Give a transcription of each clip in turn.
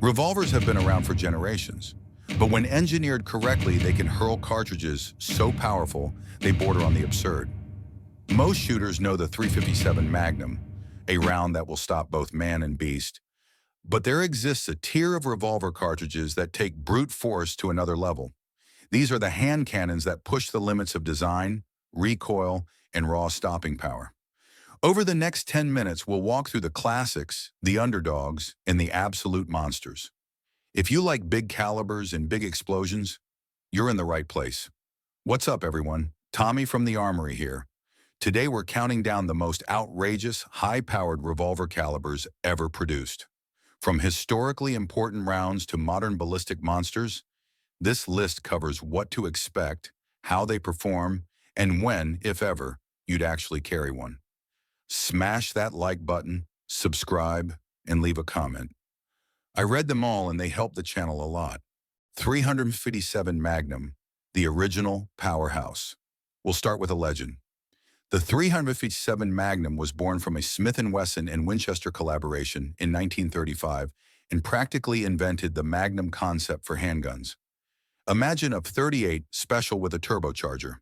Revolvers have been around for generations, but when engineered correctly, they can hurl cartridges so powerful they border on the absurd. Most shooters know the .357 Magnum, a round that will stop both man and beast, but there exists a tier of revolver cartridges that take brute force to another level. These are the hand cannons that push the limits of design, recoil, and raw stopping power. Over the next 10 minutes, we'll walk through the classics, the underdogs, and the absolute monsters. If you like big calibers and big explosions, you're in the right place. What's up, everyone? Tommy from the Armory here. Today we're counting down the most outrageous, high-powered revolver calibers ever produced. From historically important rounds to modern ballistic monsters, this list covers what to expect, how they perform, and when, if ever, you'd actually carry one. Smash that like button, subscribe, and leave a comment. I read them all and they help the channel a lot. .357 Magnum, the original powerhouse. We'll start with a legend. The .357 Magnum was born from a Smith Wesson and Winchester collaboration in 1935 and practically invented the Magnum concept for handguns. Imagine a .38 special with a turbocharger.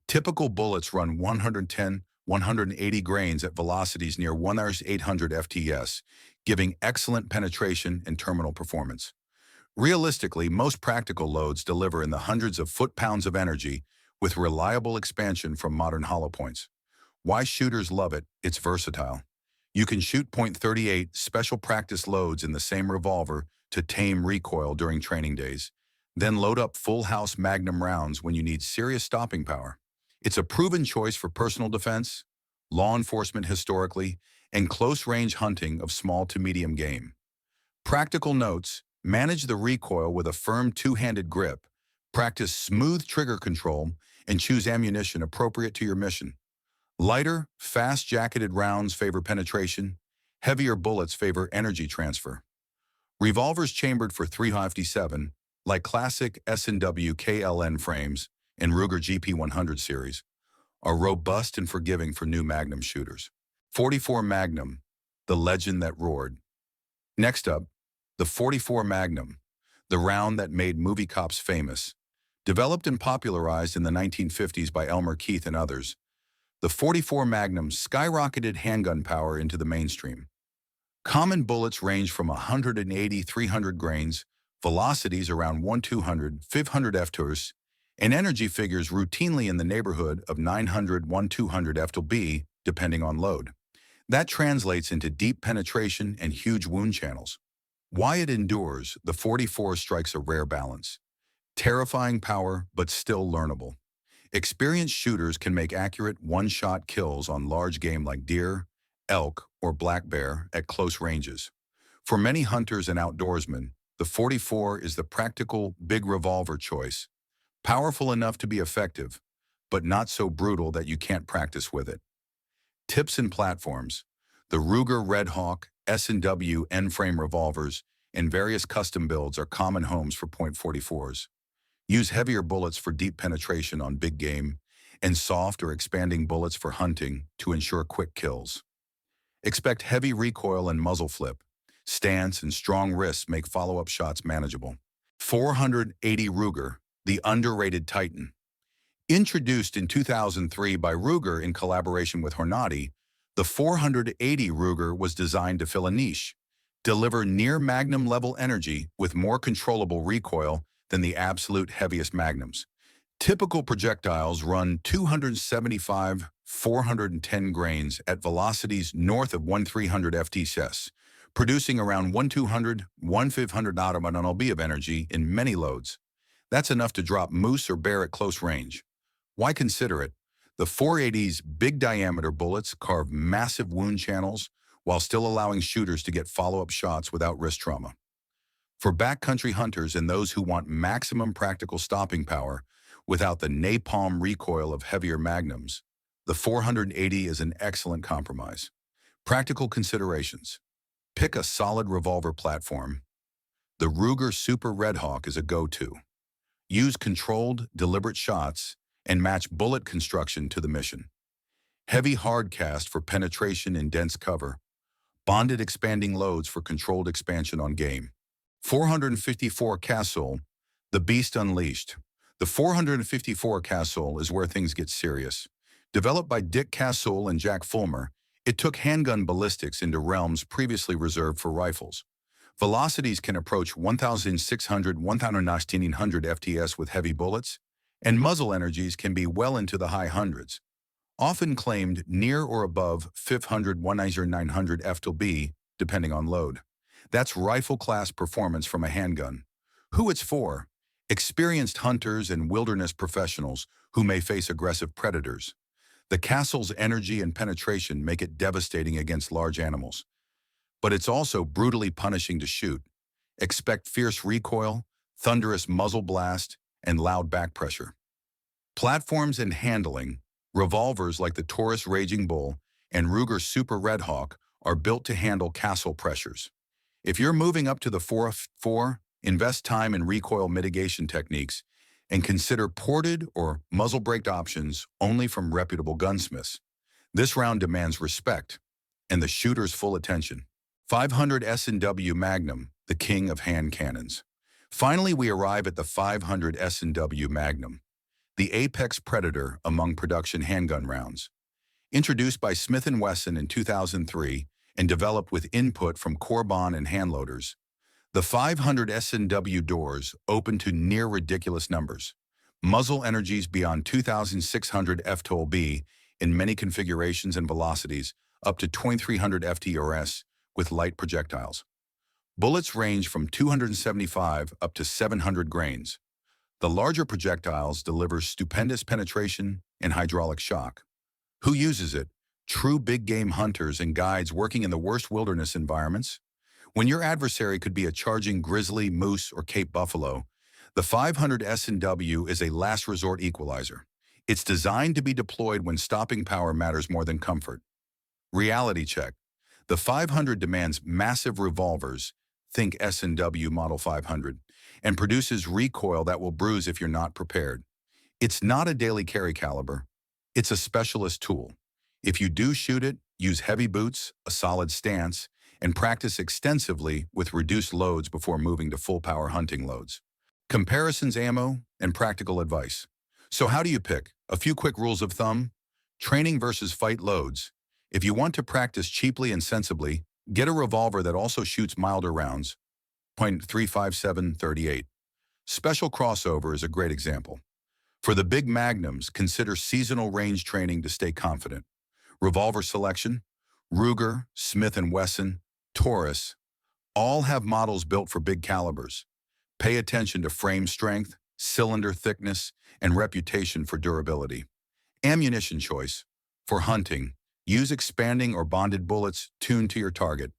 Typical bullets run 110, 180 grains at velocities near 1,800 FTS, giving excellent penetration and terminal performance. Realistically, most practical loads deliver in the hundreds of foot-pounds of energy with reliable expansion from modern hollow points. Why shooters love it? It's versatile. You can shoot .38 special practice loads in the same revolver to tame recoil during training days, then load up full-house Magnum rounds when you need serious stopping power. It's a proven choice for personal defense, law enforcement historically, and close-range hunting of small to medium game. Practical notes: manage the recoil with a firm two-handed grip, practice smooth trigger control, and choose ammunition appropriate to your mission. Lighter, fast-jacketed rounds favor penetration, heavier bullets favor energy transfer. Revolvers chambered for .357, like classic S&W KLN frames and Ruger GP100 series, are robust and forgiving for new Magnum shooters. .44 Magnum, the legend that roared. Next up, the .44 Magnum, the round that made movie cops famous. Developed and popularized in the 1950s by Elmer Keith and others, the .44 Magnum skyrocketed handgun power into the mainstream. Common bullets range from 180-300 grains, velocities around 1,200-500 FTS, and energy figures routinely in the neighborhood of 900-1,200 FTB, depending on load. That translates into deep penetration and huge wound channels. Why it endures, the .44 strikes a rare balance. Terrifying power, but still learnable. Experienced shooters can make accurate one-shot kills on large game like deer, elk, or black bear at close ranges. For many hunters and outdoorsmen, the .44 is the practical big revolver choice. Powerful enough to be effective, but not so brutal that you can't practice with it. Tips and platforms: the Ruger Red Hawk, S&W N-frame revolvers, and various custom builds are common homes for .44s. Use heavier bullets for deep penetration on big game, and soft or expanding bullets for hunting to ensure quick kills. Expect heavy recoil and muzzle flip. Stance and strong wrists make follow-up shots manageable. .480 Ruger, the underrated Titan. Introduced in 2003 by Ruger in collaboration with Hornady, the .480 Ruger was designed to fill a niche, deliver near Magnum-level energy with more controllable recoil than the absolute heaviest Magnums. Typical projectiles run 275-410 grains at velocities north of 1,300 FTS, producing around 1,200-1,500 Nm of energy in many loads. That's enough to drop moose or bear at close range. Why consider it? The .480's big diameter bullets carve massive wound channels while still allowing shooters to get follow-up shots without wrist trauma. For backcountry hunters and those who want maximum practical stopping power without the napalm recoil of heavier Magnums, the .480 is an excellent compromise. Practical considerations: pick a solid revolver platform. The Ruger Super Red Hawk is a go-to. Use controlled, deliberate shots and match bullet construction to the mission. Heavy hard cast for penetration in dense cover. Bonded expanding loads for controlled expansion on game. 454 Castle, the Beast Unleashed. The 454 Castle is where things get serious. Developed by Dick Castle and Jack Fulmer, it took handgun ballistics into realms previously reserved for rifles. Velocities can approach 1,600–1,900 FTS with heavy bullets, and muzzle energies can be well into the high hundreds, often claimed near or above 500–1,900 FTB, depending on load. That's rifle-class performance from a handgun. Who it's for? Experienced hunters and wilderness professionals who may face aggressive predators. The Castle's energy and penetration make it devastating against large animals. But it's also brutally punishing to shoot. Expect fierce recoil, thunderous muzzle blast, and loud back pressure. Platforms and handling. Revolvers like the Taurus Raging Bull and Ruger Super Red Hawk are built to handle castle pressures. If you're moving up to the 4.4, invest time in recoil mitigation techniques and consider ported or muzzle-braked options only from reputable gunsmiths. This round demands respect and the shooter's full attention. 500 S&W Magnum, the king of hand cannons. Finally, we arrive at the 500 S&W Magnum, the apex predator among production handgun rounds. Introduced by Smith Wesson in 2003 and developed with input from Corbon and handloaders, the 500 S&W doors open to near ridiculous numbers. Muzzle energies beyond 2,600 FTB in many configurations and velocities, up to 2,300 FTRS with light projectiles. Bullets range from 275 up to 700 grains. The larger projectiles deliver stupendous penetration and hydraulic shock. Who uses it? True big-game hunters and guides working in the worst wilderness environments. When your adversary could be a charging grizzly, moose, or Cape buffalo, the 500 S&W is a last-resort equalizer. It's designed to be deployed when stopping power matters more than comfort. Reality check. The 500 demands massive revolvers, think S&W Model 500, and produces recoil that will bruise if you're not prepared. It's not a daily carry caliber. It's a specialist tool. If you do shoot it, use heavy boots, a solid stance, and practice extensively with reduced loads before moving to full-power hunting loads. Comparisons, ammo, and practical advice. So how do you pick? A few quick rules of thumb. Training versus fight loads. If you want to practice cheaply and sensibly, get a revolver that also shoots milder rounds. .357-38. Special crossover is a great example. For the big magnums, consider seasonal range training to stay confident. Revolver selection. Ruger, Smith & Wesson, Taurus, all have models built for big calibers. Pay attention to frame strength, cylinder thickness, and reputation for durability. Ammunition choice. For hunting, use expanding or bonded bullets tuned to your target.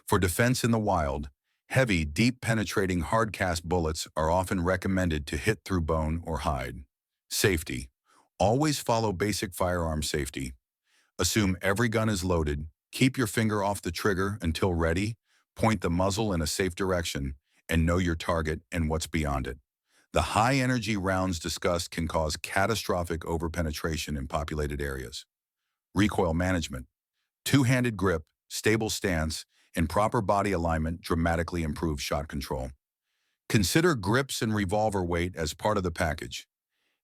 For defense in the wild, heavy, deep penetrating hard-cast bullets are often recommended to hit through bone or hide. Safety. Always follow basic firearm safety. Assume every gun is loaded. Keep your finger off the trigger until ready, point the muzzle in a safe direction, and know your target and what's beyond it. The high-energy rounds discussed can cause catastrophic overpenetration in populated areas. Recoil management. Two-handed grip, stable stance, and proper body alignment dramatically improve shot control. Consider grips and revolver weight as part of the package.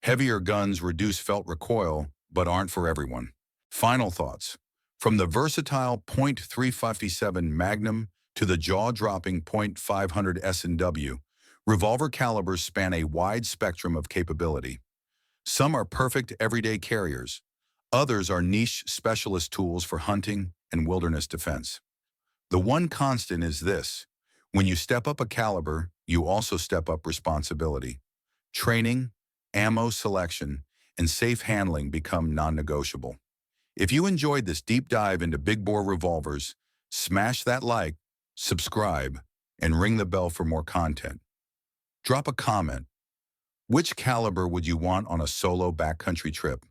Heavier guns reduce felt recoil, but aren't for everyone. Final thoughts. From the versatile .357 Magnum to the jaw-dropping .500 S&W, revolver calibers span a wide spectrum of capability. Some are perfect everyday carriers. Others are niche specialist tools for hunting and wilderness defense. The one constant is this: when you step up a caliber, you also step up responsibility. Training, ammo selection, and safe handling become non-negotiable. If you enjoyed this deep dive into big bore revolvers, smash that like, subscribe, and ring the bell for more content. Drop a comment. Which caliber would you want on a solo backcountry trip?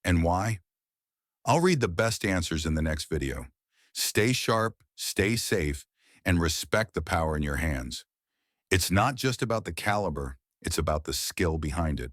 And why? I'll read the best answers in the next video. Stay sharp, stay safe, and respect the power in your hands. It's not just about the caliber, it's about the skill behind it.